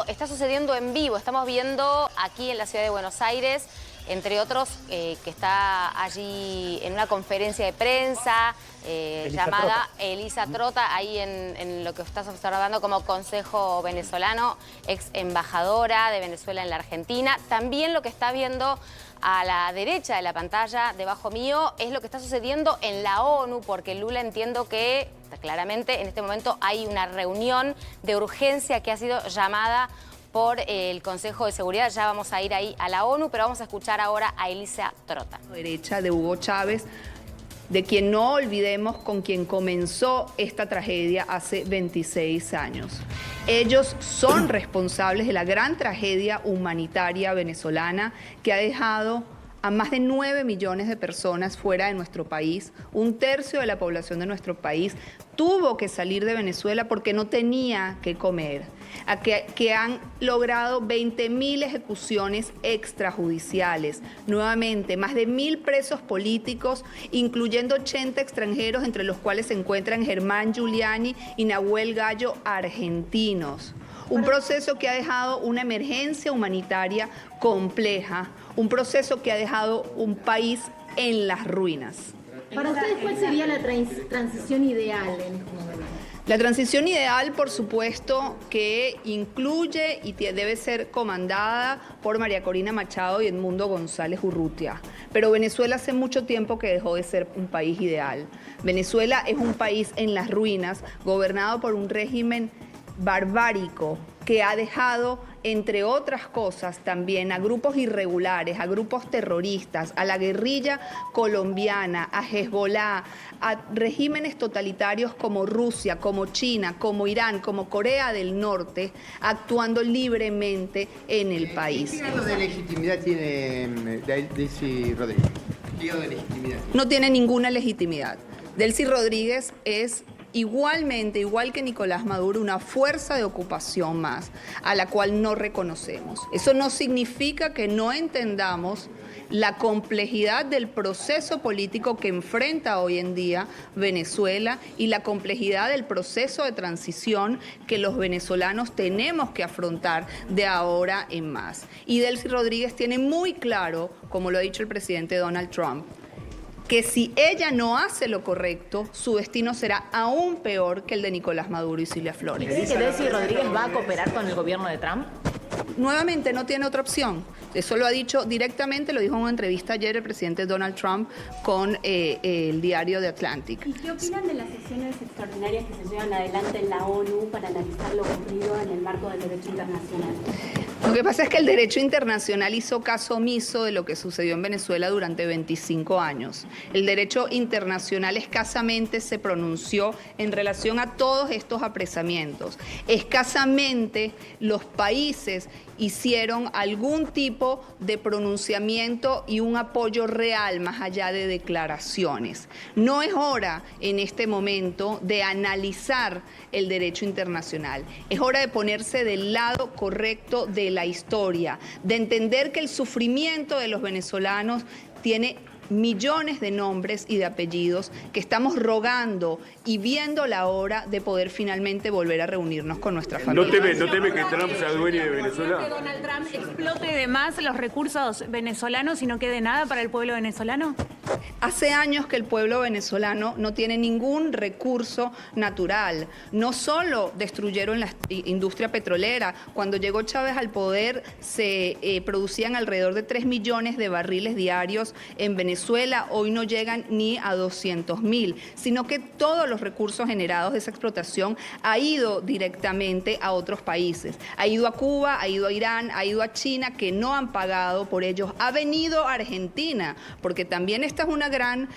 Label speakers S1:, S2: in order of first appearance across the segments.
S1: Está sucediendo en vivo, estamos viendo aquí en la ciudad de Buenos Aires, entre otros, que está allí en una conferencia de prensa llamada Elisa Trota, ahí en lo que estás observando como Consejo Venezolano, ex embajadora de Venezuela en la Argentina. También lo que está viendo a la derecha de la pantalla, debajo mío, es lo que está sucediendo en la ONU, porque Lula, entiendo que claramente en este momento hay una reunión de urgencia que ha sido llamada por el Consejo de Seguridad. Ya vamos a ir ahí a la ONU, pero vamos a escuchar ahora a Elisa Trota.
S2: Derecha de Hugo Chávez, de quien no olvidemos con quien comenzó esta tragedia hace 26 años. Ellos son responsables de la gran tragedia humanitaria venezolana que ha dejado a más de 9 millones de personas fuera de nuestro país. Un tercio de la población de nuestro país tuvo que salir de Venezuela porque no tenía que comer. Que han logrado 20.000 ejecuciones extrajudiciales. Nuevamente, más de 1.000 presos políticos, incluyendo 80 extranjeros, entre los cuales se encuentran Germán Giuliani y Nahuel Gallo, argentinos. Un proceso que ha dejado una emergencia humanitaria compleja, un proceso que ha dejado un país en las ruinas.
S3: Para ustedes, ¿cuál sería la transición ideal en este momento?
S2: La transición ideal, por supuesto, que incluye y debe ser comandada por María Corina Machado y Edmundo González Urrutia. Pero Venezuela hace mucho tiempo que dejó de ser un país ideal. Venezuela es un país en las ruinas, gobernado por un régimen barbárico que ha dejado, entre otras cosas, también a grupos irregulares, a grupos terroristas, a la guerrilla colombiana, a Hezbollah, a regímenes totalitarios como Rusia, como China, como Irán, como Corea del Norte, actuando libremente en el país.
S4: ¿Qué grado de legitimidad tiene Delcy Rodríguez? ¿Qué grado de legitimidad tiene?
S2: No tiene ninguna legitimidad. Delcy Rodríguez es igualmente, igual que Nicolás Maduro, una fuerza de ocupación más, a la cual no reconocemos. Eso no significa que no entendamos la complejidad del proceso político que enfrenta hoy en día Venezuela y la complejidad del proceso de transición que los venezolanos tenemos que afrontar de ahora en más. Y Delcy Rodríguez tiene muy claro, como lo ha dicho el presidente Donald Trump, que si ella no hace lo correcto, su destino será aún peor que el de Nicolás Maduro y Cilia Flores.
S5: ¿Cree que Delcy Rodríguez va a cooperar con el gobierno de Trump?
S2: Nuevamente no tiene otra opción. Eso lo ha dicho directamente, lo dijo en una entrevista ayer el presidente Donald Trump con el diario The Atlantic.
S3: ¿Y qué opinan de las sesiones extraordinarias que se llevan adelante en la ONU para analizar lo ocurrido en el marco del derecho internacional?
S2: Lo que pasa es que el derecho internacional hizo caso omiso de lo que sucedió en Venezuela durante 25 años. El derecho internacional escasamente se pronunció en relación a todos estos apresamientos. Escasamente los países hicieron algún tipo de pronunciamiento y un apoyo real más allá de declaraciones. No es hora en este momento de analizar el derecho internacional. Es hora de ponerse del lado correcto de la historia, de entender que el sufrimiento de los venezolanos tiene millones de nombres y de apellidos, que estamos rogando y viendo la hora de poder finalmente volver a reunirnos con nuestra familia.
S6: ¿No teme que Trump sea dueño de Venezuela?
S7: Que Donald Trump explote de más los recursos venezolanos y no quede nada para el pueblo venezolano.
S2: Hace años que el pueblo venezolano no tiene ningún recurso natural. No solo destruyeron la industria petrolera. Cuando llegó Chávez al poder se producían alrededor de 3 millones de barriles diarios en Venezuela. Hoy no llegan ni a 200.000, sino que todos los recursos generados de esa explotación ha ido directamente a otros países. Ha ido a Cuba, ha ido a Irán, ha ido a China, que no han pagado por ellos. Ha venido a Argentina, porque también esta es una gran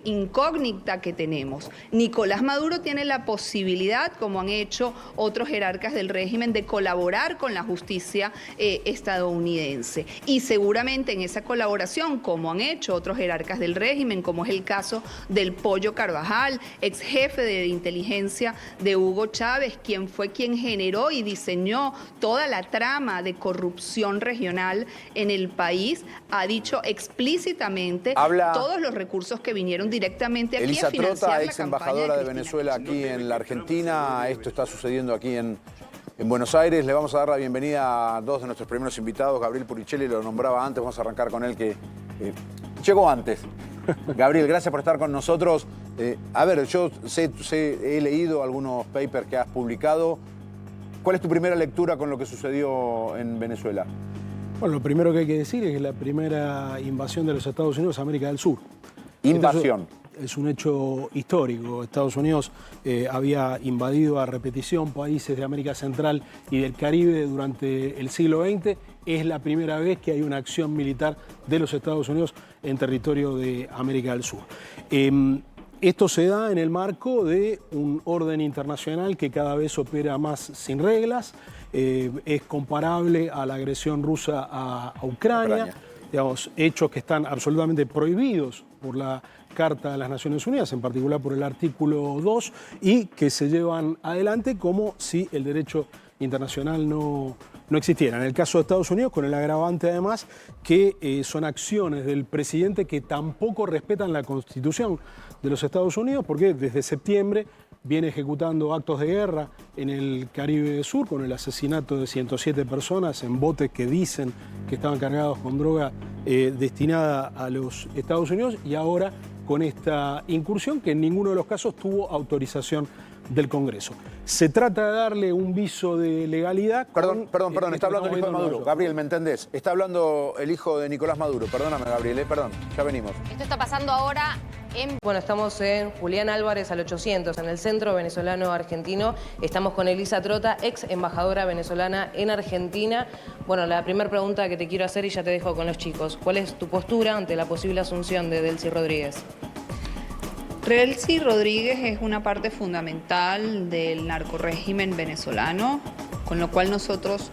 S2: incógnita que tenemos. Nicolás Maduro tiene la posibilidad, como han hecho otros jerarcas del régimen, de colaborar con la justicia estadounidense. Y seguramente en esa colaboración, como han hecho otros jerarcas del régimen, como es el caso del Pollo Carvajal, ex jefe de inteligencia de Hugo Chávez, quien fue quien generó y diseñó toda la trama de corrupción regional en el país, ha dicho explícitamente todos los recursos que vinieron directamente aquí
S8: Elisa
S2: a financiar
S8: Trota,
S2: la
S8: ex
S2: campaña
S8: embajadora de
S2: Cristina
S8: Venezuela
S2: Kirchner.
S8: aquí en la Argentina. Esto está sucediendo aquí en en Buenos Aires. Le vamos a dar la bienvenida a dos de nuestros primeros invitados. Gabriel Puricelli lo nombraba antes, vamos a arrancar con él que llegó antes. Gabriel, gracias por estar con nosotros. A ver, yo he leído algunos papers que has publicado. ¿Cuál es tu primera lectura con lo que sucedió en Venezuela?
S9: Bueno, lo primero que hay que decir es que la primera invasión de los Estados Unidos a América del Sur.
S8: Invasión.
S9: Es un hecho histórico. Estados Unidos había invadido a repetición países de América Central y del Caribe durante el siglo XX. Es la primera vez que hay una acción militar de los Estados Unidos en territorio de América del Sur. Esto se da en el marco de un orden internacional que cada vez opera más sin reglas. Es comparable a la agresión rusa a Ucrania. Digamos, hechos que están absolutamente prohibidos por la Carta de las Naciones Unidas, en particular por el artículo 2, y que se llevan adelante como si el derecho internacional no existiera. En el caso de Estados Unidos, con el agravante además que son acciones del presidente que tampoco respetan la Constitución de los Estados Unidos, porque desde septiembre viene ejecutando actos de guerra en el Caribe Sur con el asesinato de 107 personas en botes que dicen que estaban cargados con droga destinada a los Estados Unidos, y ahora con esta incursión que en ninguno de los casos tuvo autorización del Congreso. Se trata de darle un viso de legalidad.
S8: Perdón, está hablando el hijo de Maduro. Gabriel, ¿me entendés? Está hablando el hijo de Nicolás Maduro. Perdóname, Gabriel, perdón, ya venimos.
S1: Esto está pasando ahora en...
S10: Bueno, estamos en Julián Álvarez al 800, en el Centro Venezolano Argentino. Estamos con Elisa Trota, ex embajadora venezolana en Argentina. Bueno, la primera pregunta que te quiero hacer y ya te dejo con los chicos. ¿Cuál es tu postura ante la posible asunción de Delcy Rodríguez?
S2: Delcy Rodríguez es una parte fundamental del narcorrégimen venezolano, con lo cual nosotros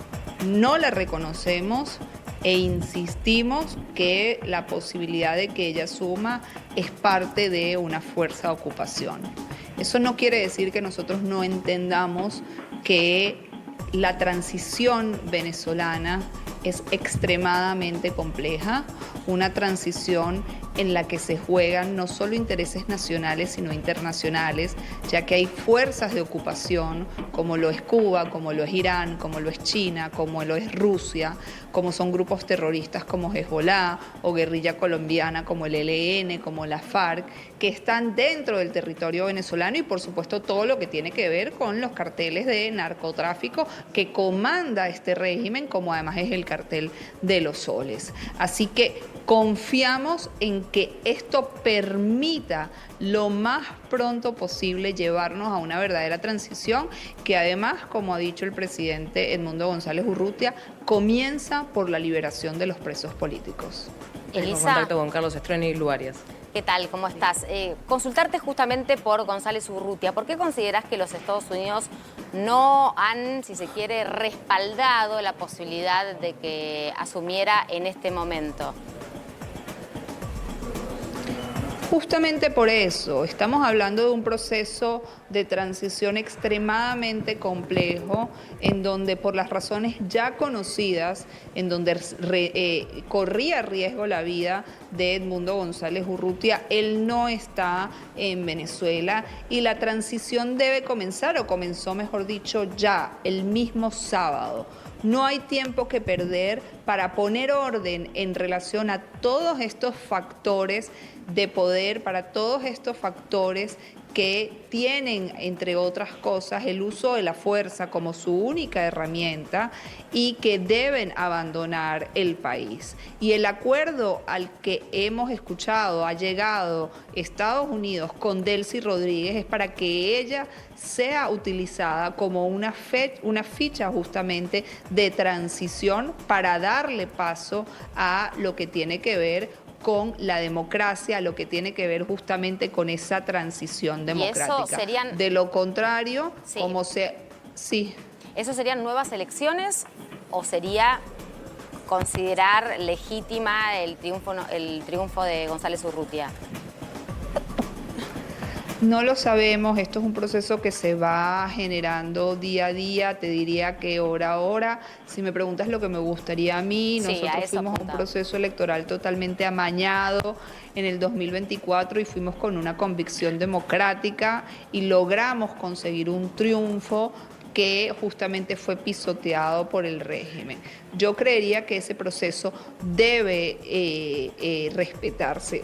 S2: no la reconocemos e insistimos que la posibilidad de que ella asuma es parte de una fuerza de ocupación. Eso no quiere decir que nosotros no entendamos que la transición venezolana es extremadamente compleja, una transición en la que se juegan no solo intereses nacionales, sino internacionales, ya que hay fuerzas de ocupación, como lo es Cuba, como lo es Irán, como lo es China, como lo es Rusia, como son grupos terroristas como Hezbollah o guerrilla colombiana como el ELN, como la FARC, que están dentro del territorio venezolano, y por supuesto todo lo que tiene que ver con los carteles de narcotráfico que comanda este régimen, como además es el cartel de los soles. Así que confiamos en que esto permita lo más pronto posible llevarnos a una verdadera transición que además, como ha dicho el presidente Edmundo González Urrutia, comienza por la liberación de los presos políticos.
S10: Elisa, contacto con Carlos Estreni Luarias.
S1: ¿Qué tal? ¿Cómo estás? Consultarte justamente por González Urrutia. ¿Por qué considerás que los Estados Unidos no han, si se quiere, respaldado la posibilidad de que asumiera en este momento?
S2: Justamente por eso, estamos hablando de un proceso de transición extremadamente complejo, en donde por las razones ya conocidas, en donde corría riesgo la vida de Edmundo González Urrutia, él no está en Venezuela y la transición debe comenzar, o comenzó mejor dicho ya, el mismo sábado. No hay tiempo que perder para poner orden en relación a todos estos factores de poder, para todos estos factores que tienen, entre otras cosas, el uso de la fuerza como su única herramienta y que deben abandonar el país. Y el acuerdo al que hemos escuchado, ha llegado Estados Unidos con Delcy Rodríguez, es para que ella sea utilizada como una ficha justamente de transición para darle paso a lo que tiene que ver con la democracia, lo que tiene que ver justamente con esa transición democrática.
S1: ¿Y eso serían...
S2: De lo contrario,
S1: sí.
S2: Sí.
S1: ¿Eso serían nuevas elecciones o sería considerar legítima el triunfo de González Urrutia?
S2: No lo sabemos, esto es un proceso que se va generando día a día, te diría que hora a hora. Si me preguntas lo que me gustaría a mí, nosotros fuimos a un proceso electoral totalmente amañado en el 2024 y fuimos con una convicción democrática y logramos conseguir un triunfo que justamente fue pisoteado por el régimen. Yo creería que ese proceso debe respetarse.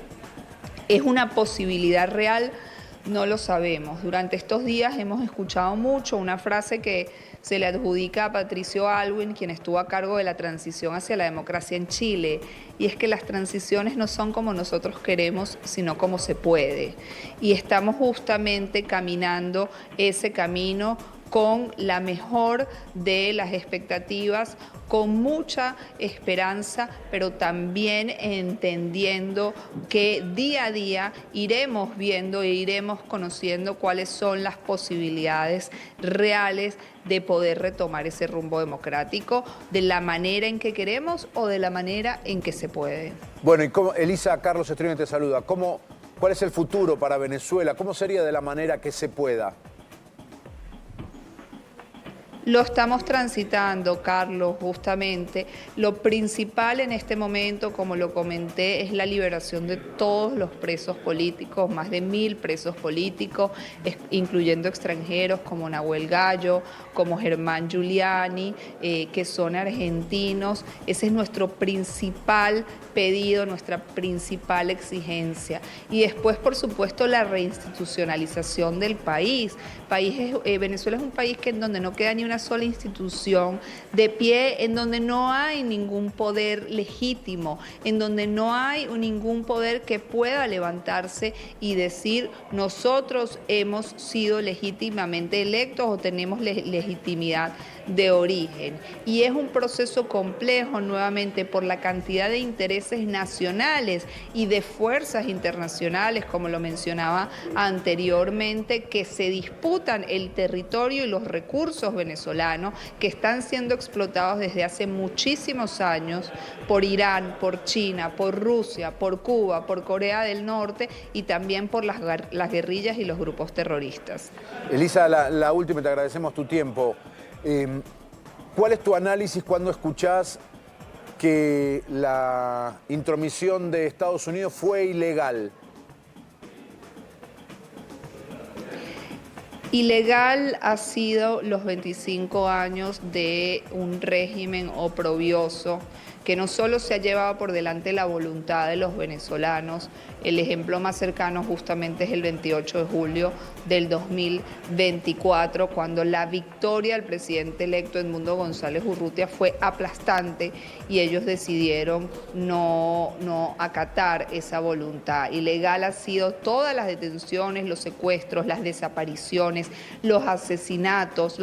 S2: ¿Es una posibilidad real? No lo sabemos. Durante estos días hemos escuchado mucho una frase que se le adjudica a Patricio Aylwin, quien estuvo a cargo de la transición hacia la democracia en Chile, y es que las transiciones no son como nosotros queremos, sino como se puede. Y estamos justamente caminando ese camino con la mejor de las expectativas, con mucha esperanza, pero también entendiendo que día a día iremos viendo e iremos conociendo cuáles son las posibilidades reales de poder retomar ese rumbo democrático de la manera en que queremos o de la manera en que se puede.
S8: Bueno, y cómo, Elisa, Carlos Estrini te saluda. ¿Cuál es el futuro para Venezuela? ¿Cómo sería de la manera que se pueda?
S2: Lo estamos transitando, Carlos, justamente. Lo principal en este momento, como lo comenté, es la liberación de todos los presos políticos, más de 1000 presos políticos, incluyendo extranjeros como Nahuel Gallo, como Germán Giuliani, que son argentinos. Ese es nuestro principal pedido, nuestra principal exigencia. Y después, por supuesto, la reinstitucionalización del país. Venezuela es un país en donde no queda ni una sola institución de pie, en donde no hay ningún poder legítimo, en donde no hay ningún poder que pueda levantarse y decir nosotros hemos sido legítimamente electos o tenemos legitimidad de origen. Y es un proceso complejo, nuevamente, por la cantidad de intereses nacionales y de fuerzas internacionales, como lo mencionaba anteriormente, que se disputan el territorio y los recursos venezolanos que están siendo explotados desde hace muchísimos años por Irán, por China, por Rusia, por Cuba, por Corea del Norte y también por las guerrillas y los grupos terroristas.
S8: Elisa, la última, te agradecemos tu tiempo. ¿Cuál es tu análisis cuando escuchás que la intromisión de Estados Unidos fue ilegal?
S2: Ilegal ha sido los 25 años de un régimen oprobioso que no solo se ha llevado por delante la voluntad de los venezolanos. El ejemplo más cercano justamente es el 28 de julio del 2024, cuando la victoria del presidente electo Edmundo González Urrutia fue aplastante y ellos decidieron no acatar esa voluntad. Ilegal ha sido todas las detenciones, los secuestros, las desapariciones, los asesinatos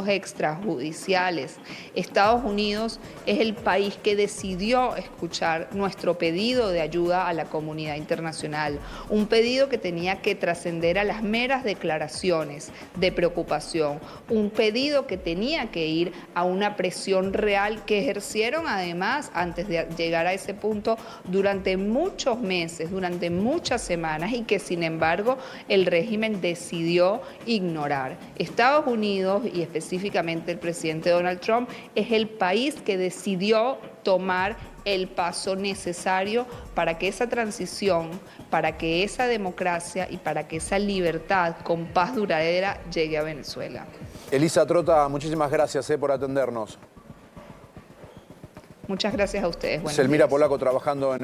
S2: extrajudiciales. Estados Unidos es el país que decidió escuchar nuestro pedido de ayuda a la comunidad internacional, un pedido que tenía que trascender a las meras declaraciones de preocupación, un pedido que tenía que ir a una presión real que ejercieron además, antes de llegar a ese punto, durante muchos meses, durante muchas semanas, y que sin embargo el régimen decidió ignorar. Estados Unidos, y específicamente el presidente Donald Trump, es el país que decidió tomar el paso necesario para que esa transición, para que esa democracia y para que esa libertad con paz duradera llegue a Venezuela.
S8: Elisa Trota, muchísimas gracias por atendernos.
S2: Muchas gracias a ustedes.
S8: Selmira Polaco trabajando en